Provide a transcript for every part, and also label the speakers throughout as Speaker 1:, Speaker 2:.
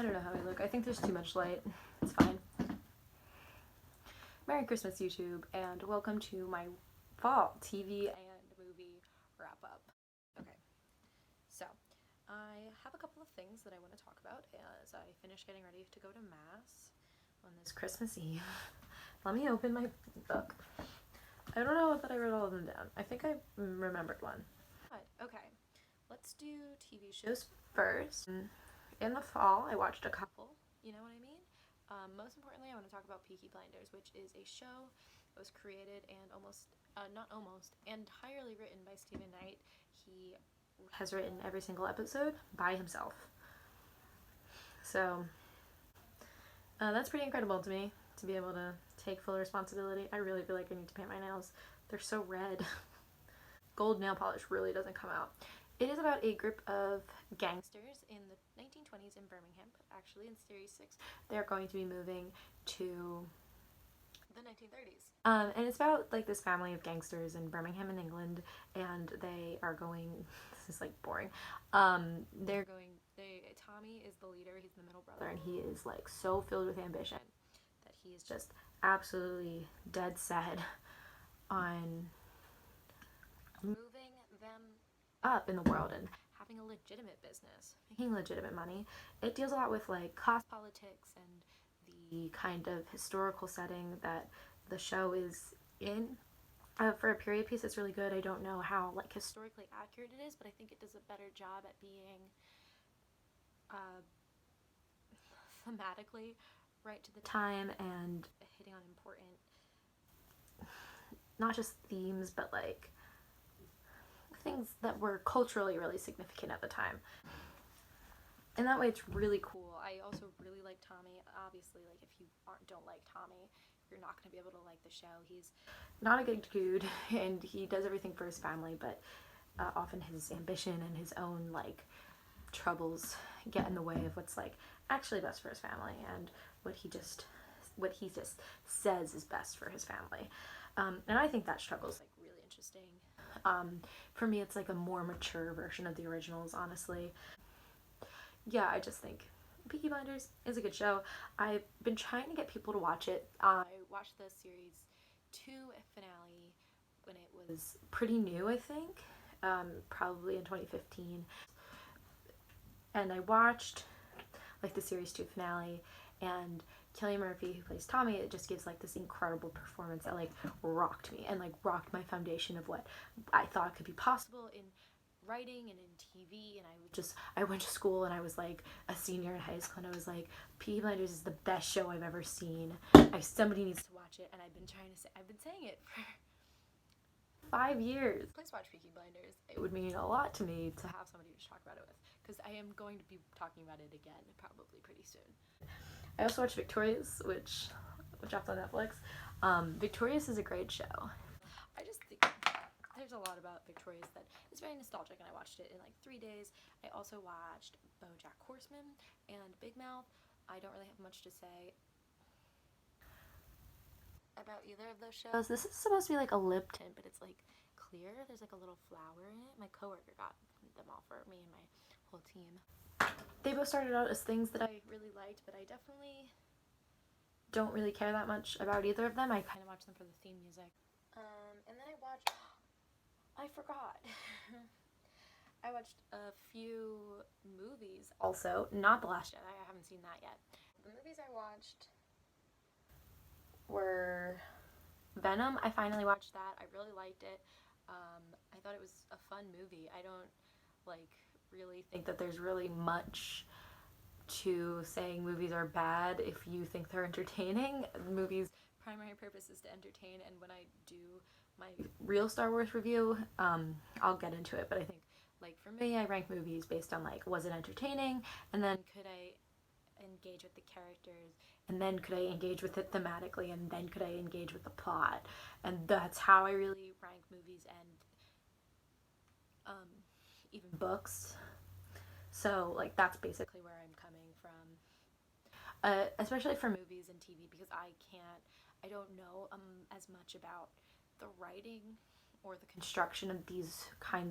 Speaker 1: I don't know how I look. I think there's too much light. It's fine. Merry Christmas, YouTube, and welcome to my fall TV and movie wrap-up. Okay, so I have a couple of things that I want to talk about as I finish getting ready to go to Mass on this Christmas Eve. Let me open my book. I don't know that I wrote all of them down. I think I remembered one. Okay, let's do TV shows first. In the fall, I watched a couple, you know what I mean? Most importantly, I want to talk about Peaky Blinders, which is a show that was created and entirely written by Stephen Knight. He has written every single episode by himself. So, that's pretty incredible to me, to be able to take full responsibility. I really feel like I need to paint my nails. They're so red. Gold nail polish really doesn't come out. It is about a group of gangsters in the 1920s in Birmingham, but actually in Series 6, they're going to be moving to the 1930s. And it's about like this family of gangsters in Birmingham in England, and they are going, this is like boring, Tommy is the leader, he's the middle brother, and he is like so filled with ambition that he is just absolutely dead set on moving them up in the world and having a legitimate business, making legitimate money. It deals a lot with like class politics and the kind of historical setting that the show is in. For a period piece, it's really good. I don't know how like historically accurate it is, but I think it does a better job at being thematically right to the time and hitting on important, not just themes, but like things that were culturally really significant at the time. And that way it's really cool. I also really like Tommy. Obviously, like if you don't like Tommy, you're not going to be able to like the show. He's not a good dude, and he does everything for his family, but often his ambition and his own like troubles get in the way of what's like actually best for his family and what he just says is best for his family. And I think that struggle is like really interesting. For me, it's like a more mature version of the originals, honestly. Yeah, I just think Peaky Blinders is a good show. I've been trying to get people to watch it. I watched the series 2 finale when it was pretty new, I think, probably in 2015. And I watched like the series 2 finale, and Cillian Murphy, who plays Tommy, it just gives like this incredible performance that like rocked me and like rocked my foundation of what I thought could be possible in writing and in TV. And I went to school and I was like a senior in high school, and I was like, Peaky Blinders is the best show I've ever seen. Somebody needs to watch it, and I've been saying it for 5 years. Please watch Peaky Blinders. It would mean a lot to me to have somebody to talk about it with, because I am going to be talking about it again probably pretty soon. I also watched Victorious, which dropped on Netflix. Victorious is a great show. I just think there's a lot about Victorious that is very nostalgic, and I watched it in like 3 days. I also watched BoJack Horseman and Big Mouth. I don't really have much to say about either of those shows. This is supposed to be like a lip tint, but it's like clear. There's like a little flower in it. My coworker got them all for me and my whole team. They both started out as things that I really liked, but I definitely don't really care that much about either of them. I kind of watch them for the theme music. And then I forgot. I watched a few movies also. Not The Last Jedi. I haven't seen that yet. The movies I watched were Venom. I finally watched that. I really liked it. I thought it was a fun movie. I don't really think that there's really much to saying movies are bad if you think they're entertaining. The movie's primary purpose is to entertain, and when I do my real Star Wars review, I'll get into it, but I think for me, I rank movies based on was it entertaining, and then could I engage with the characters, and then could I engage with it thematically, and then could I engage with the plot. And that's how I really rank movies and even books. So that's basically where I'm coming from, especially for movies and TV, because I don't know as much about the writing or the construction of these I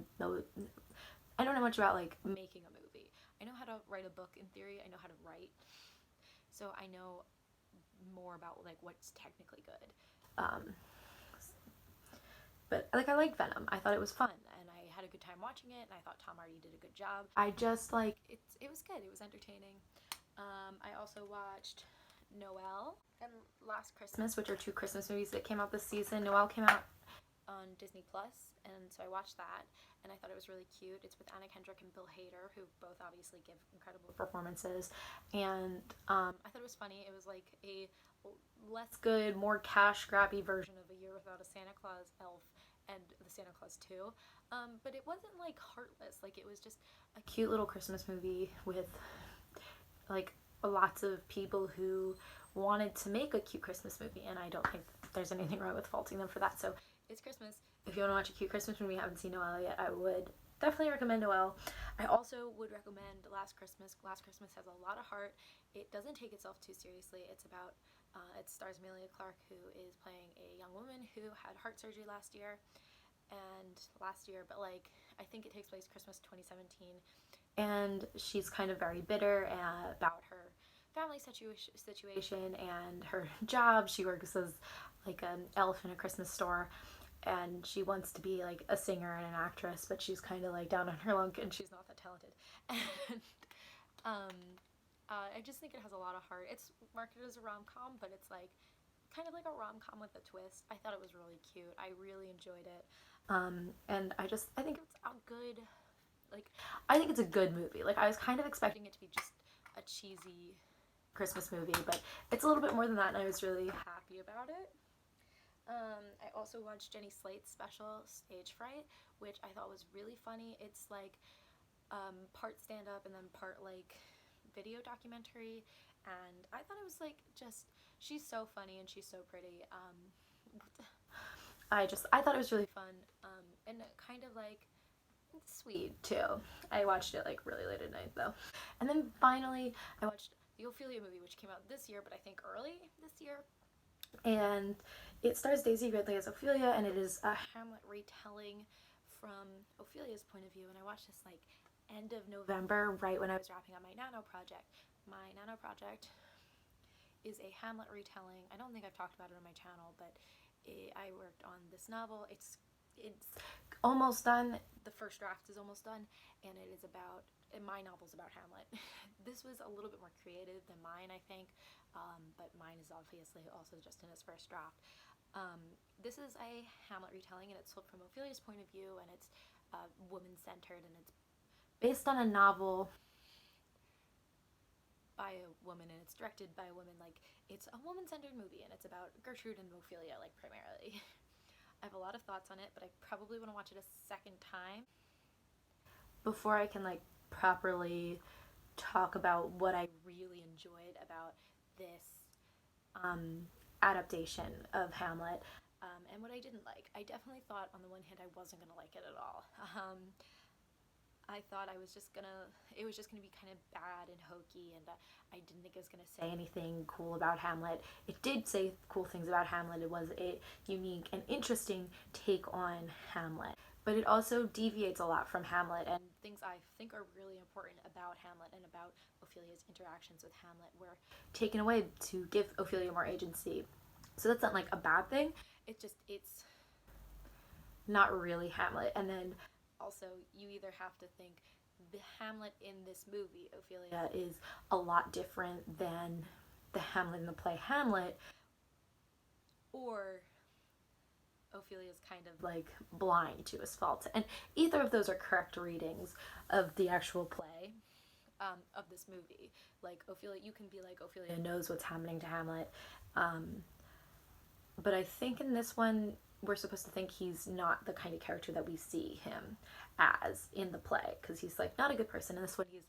Speaker 1: don't know much about making a movie. I know how to write a book in theory. I know how to write, so I know more about like what's technically good. But like I liked Venom. I thought it was fun, and I had a good time watching it. And I thought Tom Hardy did a good job. I just like it was good. It was entertaining. I also watched Noelle and Last Christmas, which are two Christmas movies that came out this season. Noelle came out on Disney Plus, and so I watched that, and I thought it was really cute. It's with Anna Kendrick and Bill Hader, who both obviously give incredible performances, and I thought it was funny. It was like a less good, more cash grabby version of A Year Without a Santa Claus, Elf, and the Santa Claus 2. But it wasn't like heartless. Like it was just a cute little Christmas movie with like lots of people who wanted to make a cute Christmas movie, and I don't think there's anything wrong with faulting them for that. So it's Christmas. If you want to watch a cute Christmas movie and haven't seen Noelle yet, I would definitely recommend Noelle. I also would recommend Last Christmas. Last Christmas has a lot of heart. It doesn't take itself too seriously. It's about, it stars Amelia Clark, who is playing a young woman who had heart surgery last year, but like, I think it takes place Christmas 2017, and she's kind of very bitter about her family situation and her job. She works as like an elf in a Christmas store, and she wants to be like a singer and an actress, but she's kind of like down on her luck and she's not that talented. And I just think it has a lot of heart. It's marketed as a rom-com, but it's like kind of like a rom-com with a twist. I thought it was really cute. I really enjoyed it. And I think it's a good, like, I think it's a good movie. Like, I was kind of expecting it to be just a cheesy Christmas movie, but it's a little bit more than that, and I was really happy about it. I also watched Jenny Slate's special, Stage Fright, which I thought was really funny. It's like part stand-up and then part like video documentary, and I thought it was like just, she's so funny and she's so pretty. I thought it was really fun, and kind of like sweet too. I watched it like really late at night though. And then finally I watched the Ophelia movie, which came out this year, but I think early this year. And it stars Daisy Ridley as Ophelia, and it is a Hamlet retelling from Ophelia's point of view. And I watched this like end of November, right when I was wrapping up my Nano project. My Nano project is a Hamlet retelling. I don't think I've talked about it on my channel, but I worked on this novel. It's almost done. The first draft is almost done, and it is about, my novel's about Hamlet. This was a little bit more creative than mine, I think, but mine is obviously also just in its first draft. This is a Hamlet retelling, and it's told from Ophelia's point of view, and it's woman-centered, and it's based on a novel by a woman, and it's directed by a woman. Like, it's a woman-centered movie, and it's about Gertrude and Ophelia, like, primarily. I have a lot of thoughts on it, but I probably want to watch it a second time before I can like properly talk about what I really enjoyed about this adaptation of Hamlet, and what I didn't like. I definitely thought on the one hand I wasn't gonna like it at all. I thought it was just gonna be kind of bad and hokey, and I didn't think it was gonna say anything cool about Hamlet. It did say cool things about Hamlet. It was a unique and interesting take on Hamlet, but it also deviates a lot from Hamlet, and things I think are really important about Hamlet and about Ophelia's interactions with Hamlet were taken away to give Ophelia more agency. So that's not like a bad thing. It's not really Hamlet. And then also, you either have to think the Hamlet in this movie, Ophelia, is a lot different than the Hamlet in the play Hamlet, or Ophelia's kind of like blind to his faults. And either of those are correct readings of the actual play, of this movie. Like, Ophelia, you can be like, Ophelia knows what's happening to Hamlet, but I think in this one, we're supposed to think he's not the kind of character that we see him as in the play, because he's like not a good person. In this one, he's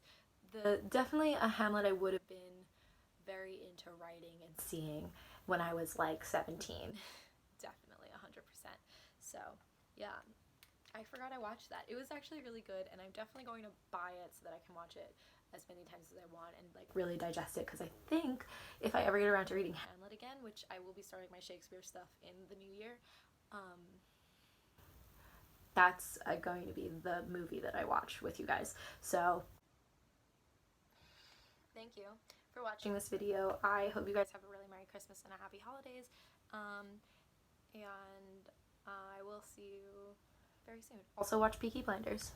Speaker 1: definitely a Hamlet I would have been very into writing and seeing when I was like 17. Definitely 100%. So yeah, I forgot I watched that. It was actually really good, and I'm definitely going to buy it so that I can watch it as many times as I want and like really digest it, because I think if I ever get around to reading Hamlet again, which I will be starting my Shakespeare stuff in the new year, that's going to be the movie that I watch with you guys. So thank you for watching this video. I hope you guys have a really Merry Christmas and a Happy Holidays. And I will see you very soon. Also watch Peaky Blinders.